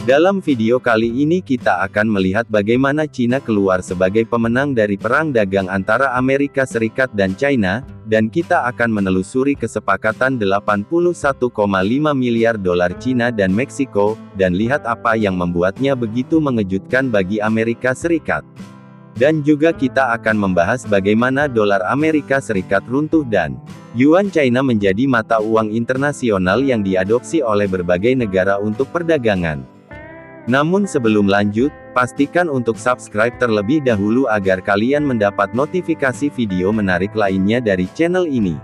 Dalam video kali ini kita akan melihat bagaimana Cina keluar sebagai pemenang dari perang dagang antara Amerika Serikat dan China, dan kita akan menelusuri kesepakatan 81,5 miliar dolar Cina dan Meksiko, dan lihat apa yang membuatnya begitu mengejutkan bagi Amerika Serikat. Dan juga kita akan membahas bagaimana dolar Amerika Serikat runtuh dan Yuan China menjadi mata uang internasional yang diadopsi oleh berbagai negara untuk perdagangan. Namun sebelum lanjut, pastikan untuk subscribe terlebih dahulu agar kalian mendapat notifikasi video menarik lainnya dari channel ini.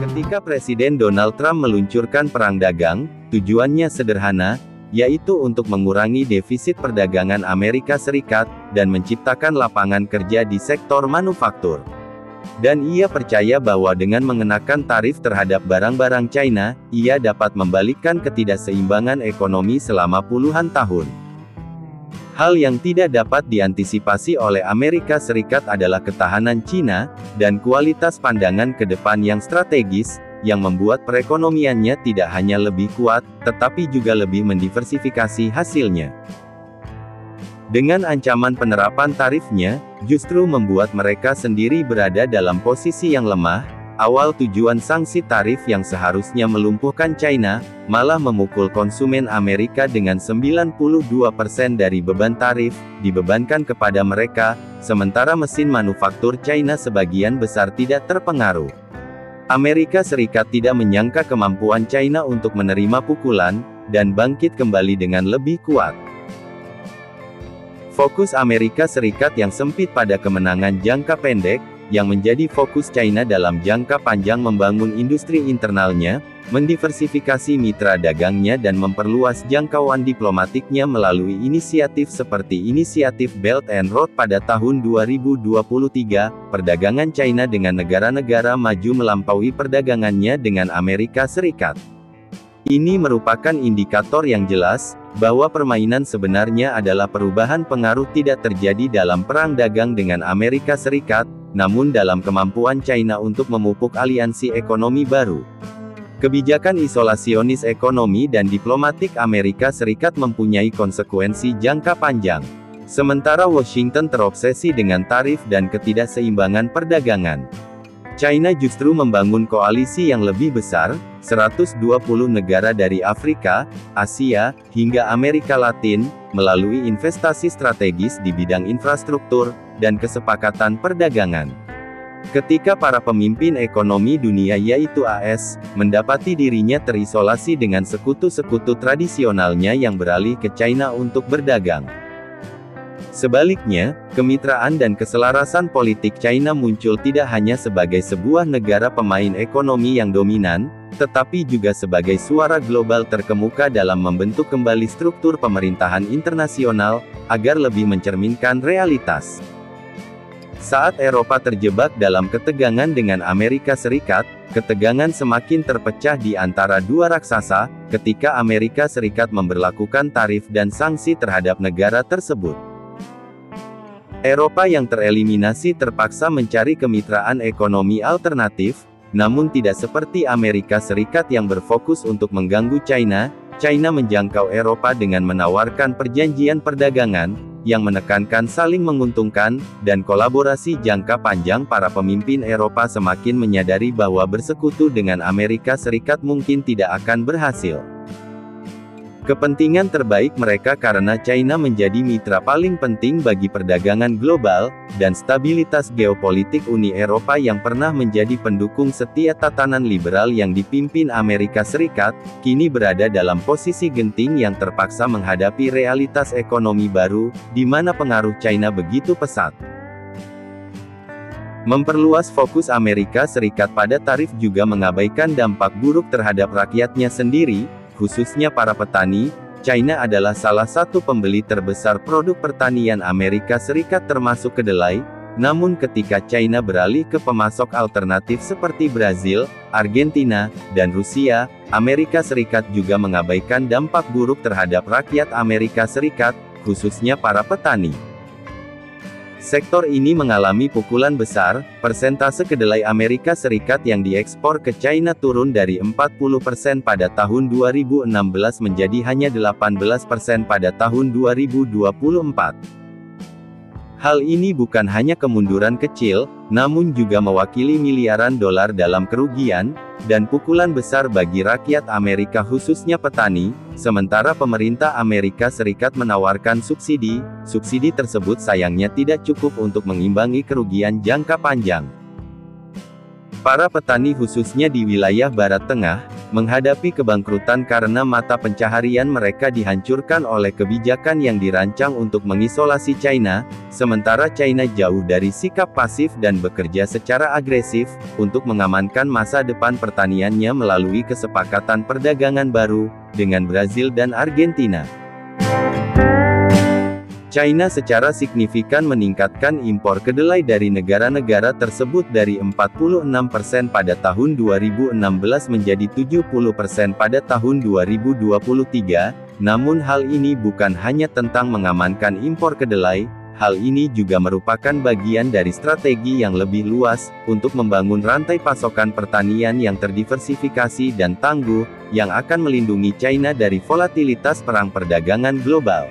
Ketika Presiden Donald Trump meluncurkan perang dagang, tujuannya sederhana, yaitu untuk mengurangi defisit perdagangan Amerika Serikat, dan menciptakan lapangan kerja di sektor manufaktur. Dan ia percaya bahwa dengan mengenakan tarif terhadap barang-barang China, ia dapat membalikkan ketidakseimbangan ekonomi selama puluhan tahun. Hal yang tidak dapat diantisipasi oleh Amerika Serikat adalah ketahanan Cina, dan kualitas pandangan ke depan yang strategis, yang membuat perekonomiannya tidak hanya lebih kuat, tetapi juga lebih mendiversifikasi hasilnya. Dengan ancaman penerapan tarifnya, justru membuat mereka sendiri berada dalam posisi yang lemah. Awal tujuan sanksi tarif yang seharusnya melumpuhkan China, malah memukul konsumen Amerika dengan 92% dari beban tarif, dibebankan kepada mereka, sementara mesin manufaktur China sebagian besar tidak terpengaruh. Amerika Serikat tidak menyangka kemampuan China untuk menerima pukulan, dan bangkit kembali dengan lebih kuat. Fokus Amerika Serikat yang sempit pada kemenangan jangka pendek, yang menjadi fokus China dalam jangka panjang membangun industri internalnya, mendiversifikasi mitra dagangnya dan memperluas jangkauan diplomatiknya melalui inisiatif seperti inisiatif Belt and Road pada tahun 2023, perdagangan China dengan negara-negara maju melampaui perdagangannya dengan Amerika Serikat. Ini merupakan indikator yang jelas, bahwa permainan sebenarnya adalah perubahan pengaruh tidak terjadi dalam perang dagang dengan Amerika Serikat, namun dalam kemampuan China untuk memupuk aliansi ekonomi baru. Kebijakan isolasionis ekonomi dan diplomatik Amerika Serikat mempunyai konsekuensi jangka panjang. Sementara Washington terobsesi dengan tarif dan ketidakseimbangan perdagangan. China justru membangun koalisi yang lebih besar, 120 negara dari Afrika, Asia, hingga Amerika Latin, melalui investasi strategis di bidang infrastruktur, dan kesepakatan perdagangan. Ketika para pemimpin ekonomi dunia yaitu AS, mendapati dirinya terisolasi dengan sekutu-sekutu tradisionalnya yang beralih ke China untuk berdagang. Sebaliknya, kemitraan dan keselarasan politik China muncul tidak hanya sebagai sebuah negara pemain ekonomi yang dominan, tetapi juga sebagai suara global terkemuka dalam membentuk kembali struktur pemerintahan internasional, agar lebih mencerminkan realitas. Saat Eropa terjebak dalam ketegangan dengan Amerika Serikat, ketegangan semakin terpecah di antara dua raksasa, ketika Amerika Serikat memberlakukan tarif dan sanksi terhadap negara tersebut. Eropa yang tereliminasi terpaksa mencari kemitraan ekonomi alternatif, namun tidak seperti Amerika Serikat yang berfokus untuk mengganggu China. China menjangkau Eropa dengan menawarkan perjanjian perdagangan, yang menekankan saling menguntungkan, dan kolaborasi jangka panjang. Para pemimpin Eropa semakin menyadari bahwa bersekutu dengan Amerika Serikat mungkin tidak akan berhasil. Kepentingan terbaik mereka karena China menjadi mitra paling penting bagi perdagangan global, dan stabilitas geopolitik Uni Eropa yang pernah menjadi pendukung setia tatanan liberal yang dipimpin Amerika Serikat, kini berada dalam posisi genting yang terpaksa menghadapi realitas ekonomi baru, di mana pengaruh China begitu pesat. Memperluas fokus Amerika Serikat pada tarif juga mengabaikan dampak buruk terhadap rakyatnya sendiri, khususnya para petani. China adalah salah satu pembeli terbesar produk pertanian Amerika Serikat termasuk kedelai, Namun ketika China beralih ke pemasok alternatif seperti Brazil, Argentina, dan Rusia, Amerika Serikat juga mengabaikan dampak buruk terhadap rakyat Amerika Serikat, khususnya para petani. Sektor ini mengalami pukulan besar, persentase kedelai Amerika Serikat yang diekspor ke China turun dari 40% pada tahun 2016 menjadi hanya 18% pada tahun 2024. Hal ini bukan hanya kemunduran kecil, namun juga mewakili miliaran dolar dalam kerugian, dan pukulan besar bagi rakyat Amerika khususnya petani, sementara pemerintah Amerika Serikat menawarkan subsidi tersebut sayangnya tidak cukup untuk mengimbangi kerugian jangka panjang. Para petani khususnya di wilayah Barat Tengah, menghadapi kebangkrutan karena mata pencaharian mereka dihancurkan oleh kebijakan yang dirancang untuk mengisolasi China, sementara China jauh dari sikap pasif dan bekerja secara agresif, untuk mengamankan masa depan pertaniannya melalui kesepakatan perdagangan baru, dengan Brazil dan Argentina. China secara signifikan meningkatkan impor kedelai dari negara-negara tersebut dari 46% pada tahun 2016 menjadi 70% pada tahun 2023, namun hal ini bukan hanya tentang mengamankan impor kedelai, hal ini juga merupakan bagian dari strategi yang lebih luas, untuk membangun rantai pasokan pertanian yang terdiversifikasi dan tangguh, yang akan melindungi China dari volatilitas perang perdagangan global.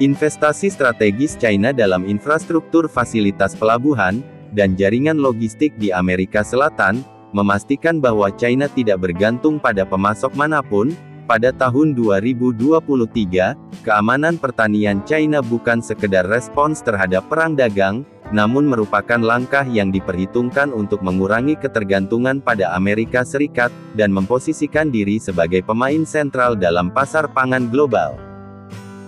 Investasi strategis China dalam infrastruktur fasilitas pelabuhan, dan jaringan logistik di Amerika Selatan, memastikan bahwa China tidak bergantung pada pemasok manapun. Pada tahun 2023, keamanan pertanian China bukan sekedar respons terhadap perang dagang, namun merupakan langkah yang diperhitungkan untuk mengurangi ketergantungan pada Amerika Serikat, dan memposisikan diri sebagai pemain sentral dalam pasar pangan global.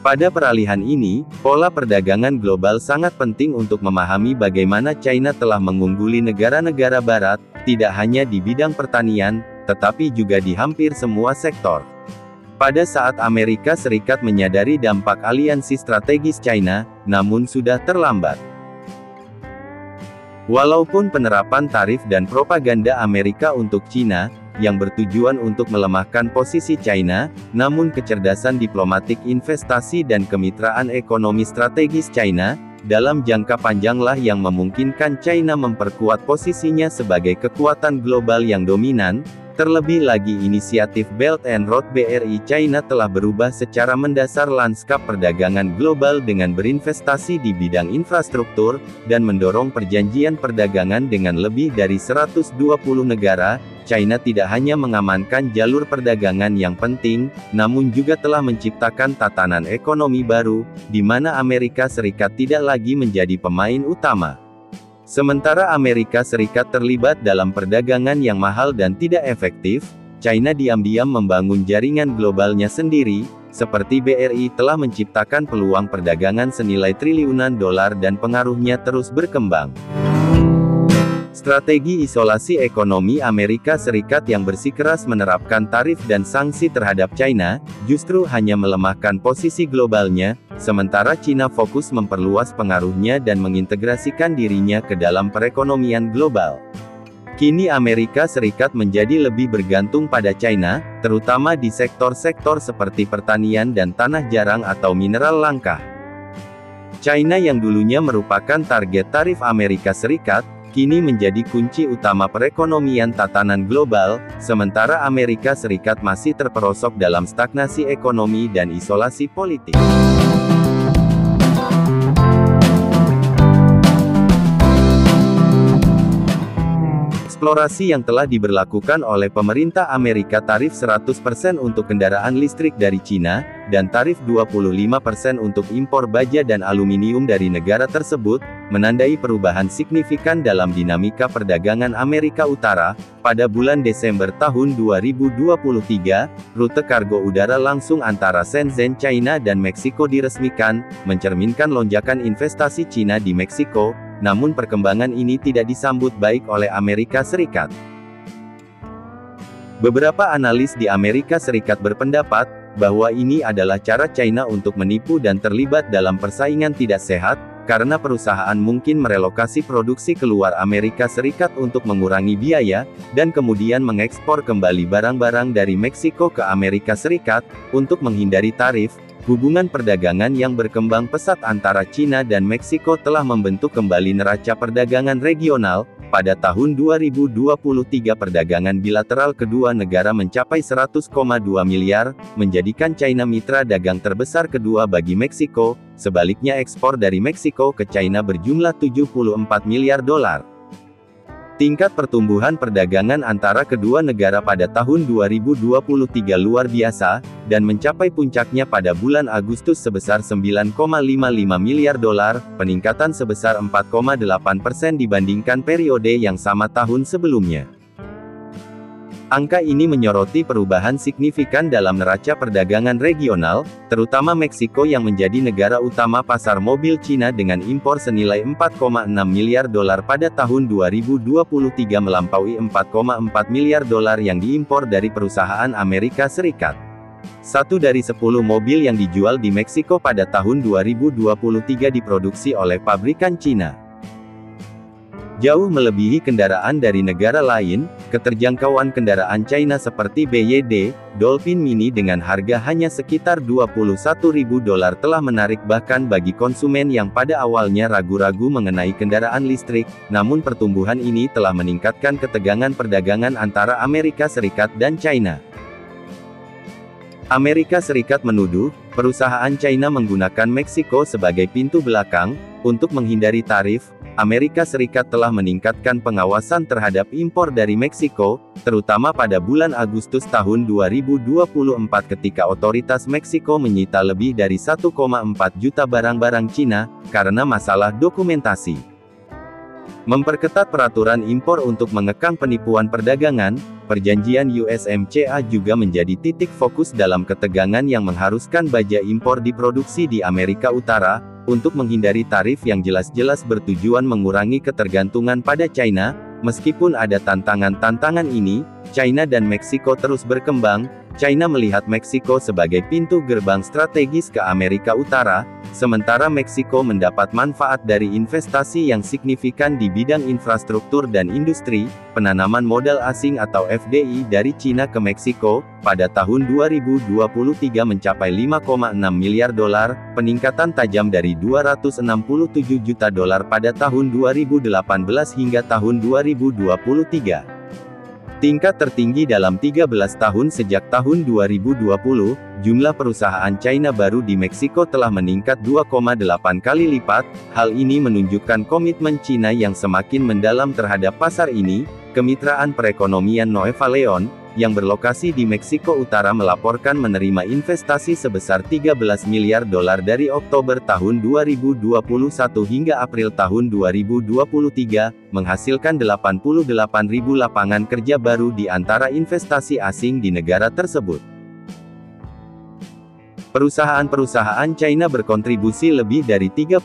Pada peralihan ini, pola perdagangan global sangat penting untuk memahami bagaimana China telah mengungguli negara-negara barat, tidak hanya di bidang pertanian, tetapi juga di hampir semua sektor. Pada saat Amerika Serikat menyadari dampak aliansi strategis China, namun sudah terlambat. Walaupun penerapan tarif dan propaganda Amerika untuk China, yang bertujuan untuk melemahkan posisi China, namun kecerdasan diplomatik investasi dan kemitraan ekonomi strategis China, dalam jangka panjanglah yang memungkinkan China memperkuat posisinya sebagai kekuatan global yang dominan. Terlebih lagi inisiatif Belt and Road BRI China telah berubah secara mendasar lanskap perdagangan global dengan berinvestasi di bidang infrastruktur, dan mendorong perjanjian perdagangan dengan lebih dari 120 negara. China tidak hanya mengamankan jalur perdagangan yang penting, namun juga telah menciptakan tatanan ekonomi baru, di mana Amerika Serikat tidak lagi menjadi pemain utama. Sementara Amerika Serikat terlibat dalam perdagangan yang mahal dan tidak efektif, China diam-diam membangun jaringan globalnya sendiri, seperti BRI telah menciptakan peluang perdagangan senilai triliunan dolar dan pengaruhnya terus berkembang. Strategi isolasi ekonomi Amerika Serikat yang bersikeras menerapkan tarif dan sanksi terhadap China, justru hanya melemahkan posisi globalnya, sementara China fokus memperluas pengaruhnya dan mengintegrasikan dirinya ke dalam perekonomian global. Kini Amerika Serikat menjadi lebih bergantung pada China, terutama di sektor-sektor seperti pertanian dan tanah jarang atau mineral langka. China yang dulunya merupakan target tarif Amerika Serikat, kini menjadi kunci utama perekonomian tatanan global, sementara Amerika Serikat masih terperosok dalam stagnasi ekonomi dan isolasi politik. Eksplorasi yang telah diberlakukan oleh pemerintah Amerika tarif 100% untuk kendaraan listrik dari China, dan tarif 25% untuk impor baja dan aluminium dari negara tersebut, menandai perubahan signifikan dalam dinamika perdagangan Amerika Utara. Pada bulan Desember tahun 2023, rute kargo udara langsung antara Shenzhen, China dan Meksiko diresmikan, mencerminkan lonjakan investasi China di Meksiko. Namun perkembangan ini tidak disambut baik oleh Amerika Serikat. Beberapa analis di Amerika Serikat berpendapat bahwa ini adalah cara China untuk menipu dan terlibat dalam persaingan tidak sehat, karena perusahaan mungkin merelokasi produksi keluar Amerika Serikat untuk mengurangi biaya, dan kemudian mengekspor kembali barang-barang dari Meksiko ke Amerika Serikat, untuk menghindari tarif. Hubungan perdagangan yang berkembang pesat antara China dan Meksiko telah membentuk kembali neraca perdagangan regional. Pada tahun 2023 perdagangan bilateral kedua negara mencapai 100,2 miliar, menjadikan China mitra dagang terbesar kedua bagi Meksiko. Sebaliknya ekspor dari Meksiko ke China berjumlah 74 miliar dolar. Tingkat pertumbuhan perdagangan antara kedua negara pada tahun 2023 luar biasa, dan mencapai puncaknya pada bulan Agustus sebesar 9,55 miliar dolar, peningkatan sebesar 4,8% dibandingkan periode yang sama tahun sebelumnya. Angka ini menyoroti perubahan signifikan dalam neraca perdagangan regional, terutama Meksiko yang menjadi negara utama pasar mobil Cina dengan impor senilai 4,6 miliar dolar pada tahun 2023 melampaui 4,4 miliar dolar yang diimpor dari perusahaan Amerika Serikat. 1 dari 10 mobil yang dijual di Meksiko pada tahun 2023 diproduksi oleh pabrikan Cina. Jauh melebihi kendaraan dari negara lain, keterjangkauan kendaraan China seperti BYD, Dolphin Mini dengan harga hanya sekitar 21.000 dolar telah menarik bahkan bagi konsumen yang pada awalnya ragu-ragu mengenai kendaraan listrik, namun pertumbuhan ini telah meningkatkan ketegangan perdagangan antara Amerika Serikat dan China. Amerika Serikat menuduh, perusahaan China menggunakan Meksiko sebagai pintu belakang, untuk menghindari tarif. Amerika Serikat telah meningkatkan pengawasan terhadap impor dari Meksiko, terutama pada bulan Agustus tahun 2024 ketika otoritas Meksiko menyita lebih dari 1,4 juta barang-barang Cina, karena masalah dokumentasi. Memperketat peraturan impor untuk mengekang penipuan perdagangan, perjanjian USMCA juga menjadi titik fokus dalam ketegangan yang mengharuskan baja impor diproduksi di Amerika Utara, untuk menghindari tarif yang jelas-jelas bertujuan mengurangi ketergantungan pada China. Meskipun ada tantangan-tantangan ini, China dan Meksiko terus berkembang. China melihat Meksiko sebagai pintu gerbang strategis ke Amerika Utara, sementara Meksiko mendapat manfaat dari investasi yang signifikan di bidang infrastruktur dan industri. Penanaman modal asing atau FDI dari China ke Meksiko, pada tahun 2023 mencapai 5,6 miliar dolar, peningkatan tajam dari 267 juta dolar pada tahun 2018 hingga tahun 2023. Tingkat tertinggi dalam 13 tahun sejak tahun 2020, jumlah perusahaan China baru di Meksiko telah meningkat 2,8 kali lipat. Hal ini menunjukkan komitmen China yang semakin mendalam terhadap pasar ini. Kemitraan Perekonomian Nueva Leon, yang berlokasi di Meksiko Utara melaporkan menerima investasi sebesar 13 miliar dolar dari Oktober tahun 2021 hingga April tahun 2023, menghasilkan 88.000 lapangan kerja baru di antara investasi asing di negara tersebut. Perusahaan-perusahaan China berkontribusi lebih dari 30%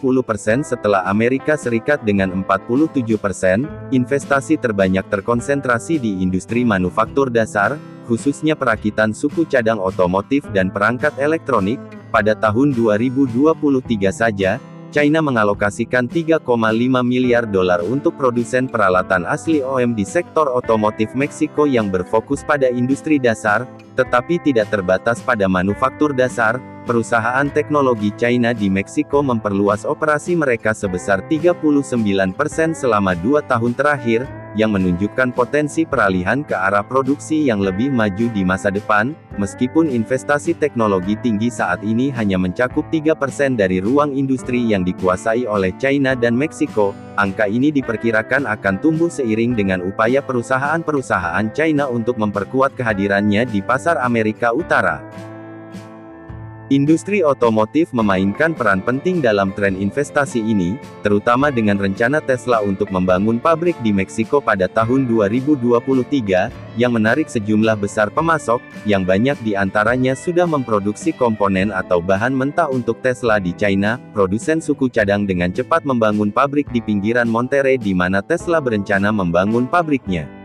setelah Amerika Serikat dengan 47%, investasi terbanyak terkonsentrasi di industri manufaktur dasar, khususnya perakitan suku cadang otomotif dan perangkat elektronik. Pada tahun 2023 saja, China mengalokasikan 3,5 miliar dolar untuk produsen peralatan asli OEM di sektor otomotif Meksiko yang berfokus pada industri dasar, tetapi tidak terbatas pada manufaktur dasar. Perusahaan teknologi China di Meksiko memperluas operasi mereka sebesar 39% selama 2 tahun terakhir, yang menunjukkan potensi peralihan ke arah produksi yang lebih maju di masa depan. Meskipun investasi teknologi tinggi saat ini hanya mencakup 3% dari ruang industri yang dikuasai oleh China dan Meksiko, angka ini diperkirakan akan tumbuh seiring dengan upaya perusahaan-perusahaan China untuk memperkuat kehadirannya di pasar Amerika Utara. Industri otomotif memainkan peran penting dalam tren investasi ini, terutama dengan rencana Tesla untuk membangun pabrik di Meksiko pada tahun 2023, yang menarik sejumlah besar pemasok, yang banyak di antaranya sudah memproduksi komponen atau bahan mentah untuk Tesla di China. Produsen suku cadang dengan cepat membangun pabrik di pinggiran Monterrey di mana Tesla berencana membangun pabriknya.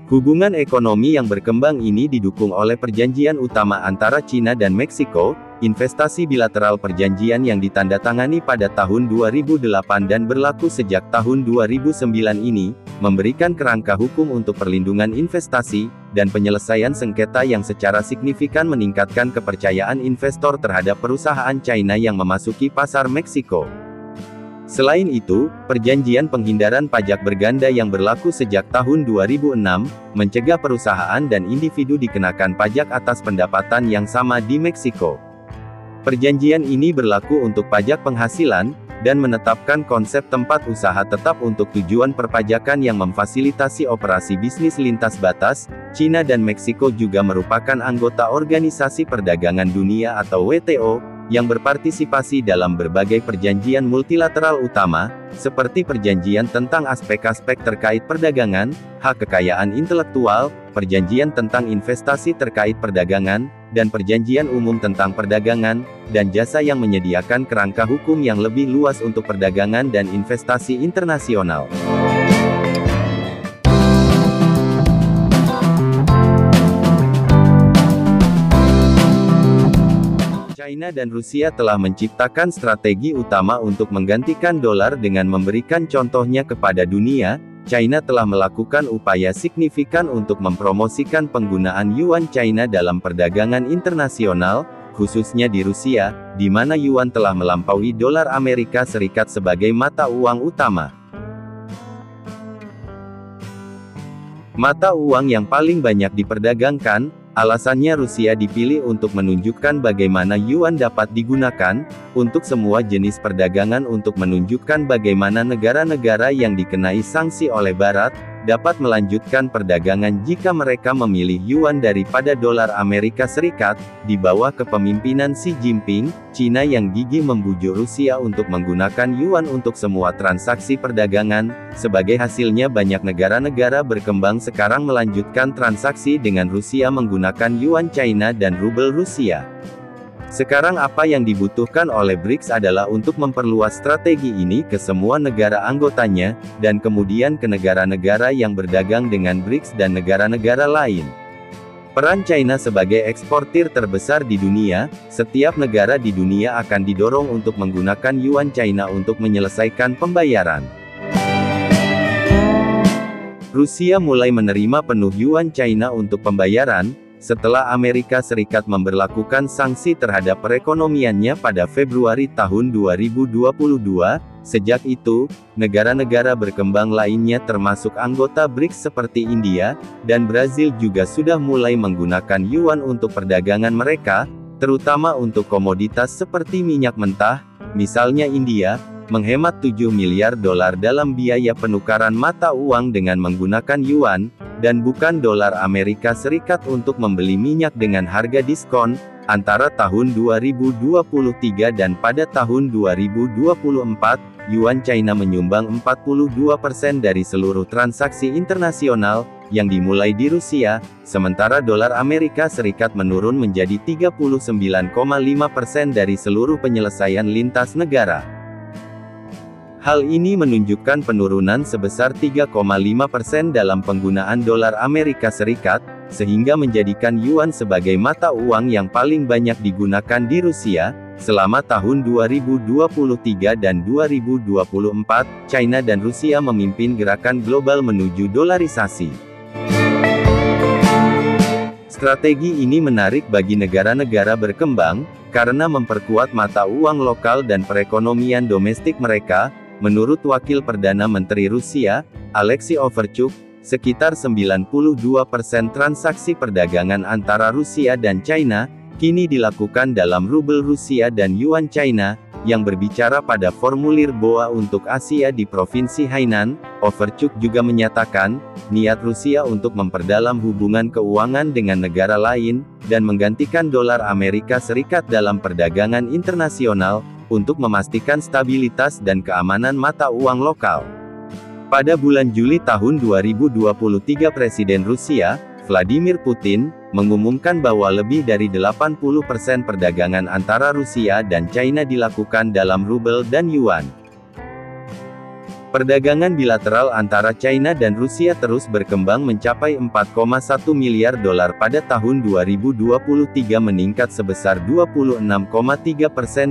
Hubungan ekonomi yang berkembang ini didukung oleh perjanjian utama antara China dan Meksiko, investasi bilateral perjanjian yang ditandatangani pada tahun 2008 dan berlaku sejak tahun 2009 ini, memberikan kerangka hukum untuk perlindungan investasi, dan penyelesaian sengketa yang secara signifikan meningkatkan kepercayaan investor terhadap perusahaan China yang memasuki pasar Meksiko. Selain itu, perjanjian penghindaran pajak berganda yang berlaku sejak tahun 2006, mencegah perusahaan dan individu dikenakan pajak atas pendapatan yang sama di Meksiko. Perjanjian ini berlaku untuk pajak penghasilan, dan menetapkan konsep tempat usaha tetap untuk tujuan perpajakan yang memfasilitasi operasi bisnis lintas batas. China dan Meksiko juga merupakan anggota Organisasi Perdagangan Dunia atau WTO, yang berpartisipasi dalam berbagai perjanjian multilateral utama, seperti perjanjian tentang aspek-aspek terkait perdagangan, hak kekayaan intelektual, perjanjian tentang investasi terkait perdagangan, dan perjanjian umum tentang perdagangan, dan jasa yang menyediakan kerangka hukum yang lebih luas untuk perdagangan dan investasi internasional. China dan Rusia telah menciptakan strategi utama untuk menggantikan dolar dengan memberikan contohnya kepada dunia. China telah melakukan upaya signifikan untuk mempromosikan penggunaan yuan China dalam perdagangan internasional, khususnya di Rusia, di mana yuan telah melampaui dolar Amerika Serikat sebagai mata uang utama. Mata uang yang paling banyak diperdagangkan, alasannya Rusia dipilih untuk menunjukkan bagaimana yuan dapat digunakan, untuk semua jenis perdagangan untuk menunjukkan bagaimana negara-negara yang dikenai sanksi oleh Barat, dapat melanjutkan perdagangan jika mereka memilih yuan daripada dolar Amerika Serikat. Di bawah kepemimpinan Xi Jinping, China yang gigih membujuk Rusia untuk menggunakan yuan untuk semua transaksi perdagangan. Sebagai hasilnya banyak negara-negara berkembang sekarang melanjutkan transaksi dengan Rusia menggunakan yuan China dan rubel Rusia. Sekarang apa yang dibutuhkan oleh BRICS adalah untuk memperluas strategi ini ke semua negara anggotanya, dan kemudian ke negara-negara yang berdagang dengan BRICS dan negara-negara lain. Peran China sebagai eksportir terbesar di dunia, setiap negara di dunia akan didorong untuk menggunakan yuan China untuk menyelesaikan pembayaran. Rusia mulai menerima penuh yuan China untuk pembayaran, setelah Amerika Serikat memberlakukan sanksi terhadap perekonomiannya pada Februari tahun 2022, sejak itu, negara-negara berkembang lainnya termasuk anggota BRICS seperti India, dan Brazil juga sudah mulai menggunakan yuan untuk perdagangan mereka, terutama untuk komoditas seperti minyak mentah. Misalnya India, menghemat 7 miliar dolar dalam biaya penukaran mata uang dengan menggunakan yuan, dan bukan dolar Amerika Serikat untuk membeli minyak dengan harga diskon. Antara tahun 2023 dan pada tahun 2024, yuan China menyumbang 42% dari seluruh transaksi internasional, yang dimulai di Rusia, sementara dolar Amerika Serikat menurun menjadi 39,5% dari seluruh penyelesaian lintas negara. Hal ini menunjukkan penurunan sebesar 3,5% dalam penggunaan dolar Amerika Serikat, sehingga menjadikan yuan sebagai mata uang yang paling banyak digunakan di Rusia. Selama tahun 2023 dan 2024, China dan Rusia memimpin gerakan global menuju dolarisasi. Strategi ini menarik bagi negara-negara berkembang, karena memperkuat mata uang lokal dan perekonomian domestik mereka. Menurut Wakil Perdana Menteri Rusia, Alexei Overchuk, sekitar 92% transaksi perdagangan antara Rusia dan China, kini dilakukan dalam rubel Rusia dan yuan China. Yang berbicara pada formulir BOA untuk Asia di Provinsi Hainan, Overchuk juga menyatakan, niat Rusia untuk memperdalam hubungan keuangan dengan negara lain, dan menggantikan dolar Amerika Serikat dalam perdagangan internasional, untuk memastikan stabilitas dan keamanan mata uang lokal. Pada bulan Juli tahun 2023 Presiden Rusia, Vladimir Putin, mengumumkan bahwa lebih dari 80% perdagangan antara Rusia dan China dilakukan dalam rubel dan yuan. Perdagangan bilateral antara China dan Rusia terus berkembang mencapai 4,1 miliar dolar pada tahun 2023 meningkat sebesar 26,3%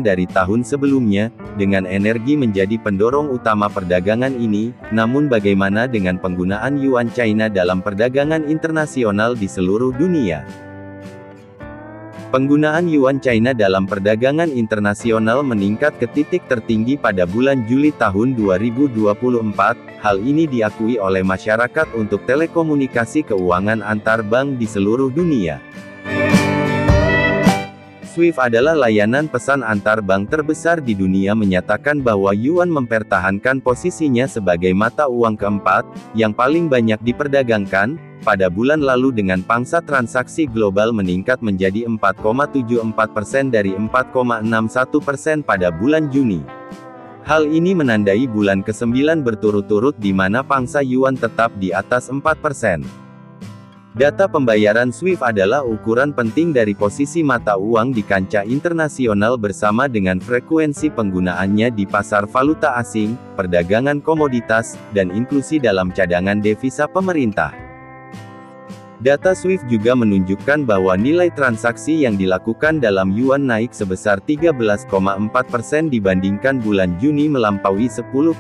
dari tahun sebelumnya, dengan energi menjadi pendorong utama perdagangan ini. Namun bagaimana dengan penggunaan yuan China dalam perdagangan internasional di seluruh dunia? Penggunaan yuan China dalam perdagangan internasional meningkat ke titik tertinggi pada bulan Juli tahun 2024. Hal ini diakui oleh masyarakat untuk telekomunikasi keuangan antar bank di seluruh dunia. SWIFT adalah layanan pesan antar bank terbesar di dunia, menyatakan bahwa yuan mempertahankan posisinya sebagai mata uang keempat, yang paling banyak diperdagangkan, pada bulan lalu dengan pangsa transaksi global meningkat menjadi 4,74% dari 4,61% pada bulan Juni. Hal ini menandai bulan ke-9 berturut-turut di mana pangsa yuan tetap di atas 4%. Data pembayaran SWIFT adalah ukuran penting dari posisi mata uang di kancah internasional bersama dengan frekuensi penggunaannya di pasar valuta asing, perdagangan komoditas, dan inklusi dalam cadangan devisa pemerintah. Data SWIFT juga menunjukkan bahwa nilai transaksi yang dilakukan dalam yuan naik sebesar 13,4% dibandingkan bulan Juni, melampaui 10,3%,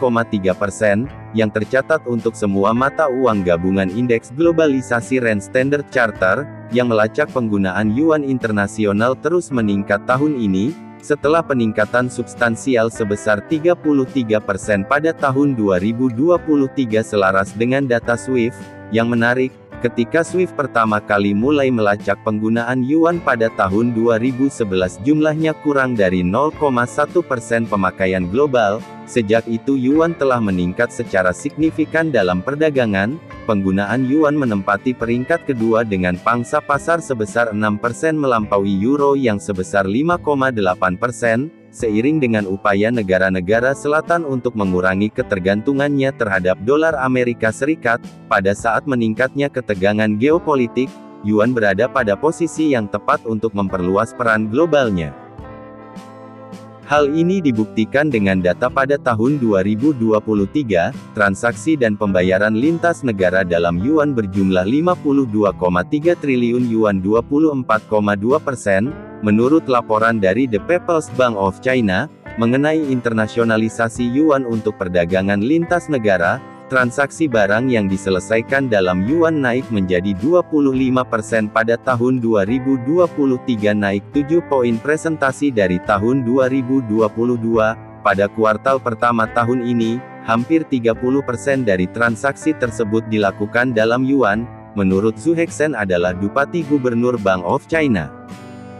yang tercatat untuk semua mata uang gabungan indeks globalisasi Rand Standard Charter, yang melacak penggunaan yuan internasional terus meningkat tahun ini, setelah peningkatan substansial sebesar 33% pada tahun 2023 selaras dengan data SWIFT. Yang menarik, ketika SWIFT pertama kali mulai melacak penggunaan yuan pada tahun 2011 jumlahnya kurang dari 0,1% pemakaian global. Sejak itu yuan telah meningkat secara signifikan dalam perdagangan. Penggunaan yuan menempati peringkat kedua dengan pangsa pasar sebesar 6% melampaui euro yang sebesar 5,8%, seiring dengan upaya negara-negara selatan untuk mengurangi ketergantungannya terhadap dolar Amerika Serikat. Pada saat meningkatnya ketegangan geopolitik, yuan berada pada posisi yang tepat untuk memperluas peran globalnya. Hal ini dibuktikan dengan data pada tahun 2023, transaksi dan pembayaran lintas negara dalam yuan berjumlah 52,3 triliun yuan, 24,2%, menurut laporan dari The People's Bank of China, mengenai internasionalisasi yuan untuk perdagangan lintas negara. Transaksi barang yang diselesaikan dalam yuan naik menjadi 25% pada tahun 2023, naik 7 poin presentasi dari tahun 2022. Pada kuartal pertama tahun ini, hampir 30% dari transaksi tersebut dilakukan dalam yuan, menurut Zhu Hexen adalah Bupati Gubernur Bank of China.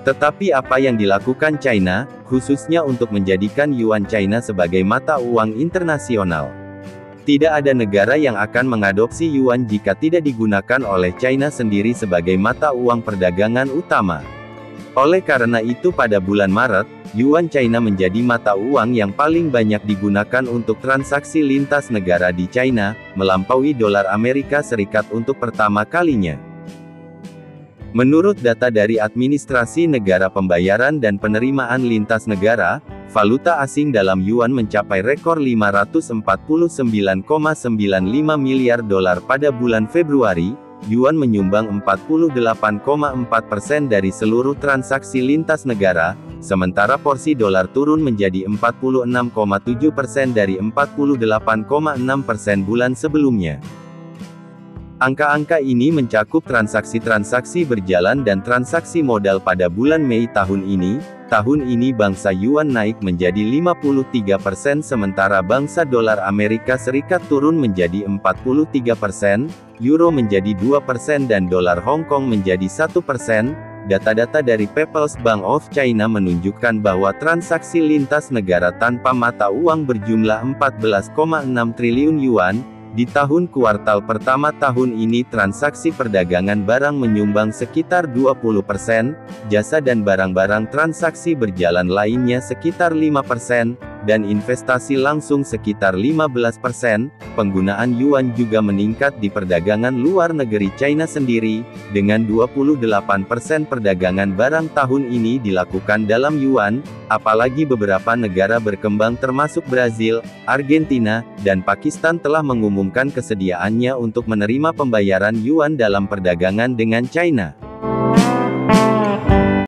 Tetapi apa yang dilakukan China, khususnya untuk menjadikan yuan China sebagai mata uang internasional? Tidak ada negara yang akan mengadopsi yuan jika tidak digunakan oleh China sendiri sebagai mata uang perdagangan utama. Oleh karena itu pada bulan Maret, yuan China menjadi mata uang yang paling banyak digunakan untuk transaksi lintas negara di China, melampaui dolar Amerika Serikat untuk pertama kalinya. Menurut data dari Administrasi Negara Pembayaran dan Penerimaan Lintas Negara, valuta asing dalam yuan mencapai rekor 549,95 miliar dolar pada bulan Februari. Yuan menyumbang 48,4% dari seluruh transaksi lintas negara, sementara porsi dolar turun menjadi 46,7% dari 48,6% bulan sebelumnya. Angka-angka ini mencakup transaksi-transaksi berjalan dan transaksi modal pada bulan Mei tahun ini. Tahun ini bangsa yuan naik menjadi 53%, sementara bangsa dolar Amerika Serikat turun menjadi 43%, euro menjadi 2% dan dolar Hong Kong menjadi 1%. Data-data dari People's Bank of China menunjukkan bahwa transaksi lintas negara tanpa mata uang berjumlah 14,6 triliun yuan. Di tahun kuartal pertama tahun ini transaksi perdagangan barang menyumbang sekitar 20%, jasa dan barang-barang transaksi berjalan lainnya sekitar 5%. dan investasi langsung sekitar 15%, penggunaan yuan juga meningkat di perdagangan luar negeri China sendiri, dengan 28% perdagangan barang tahun ini dilakukan dalam yuan, apalagi beberapa negara berkembang termasuk Brazil, Argentina, dan Pakistan telah mengumumkan kesediaannya untuk menerima pembayaran yuan dalam perdagangan dengan China.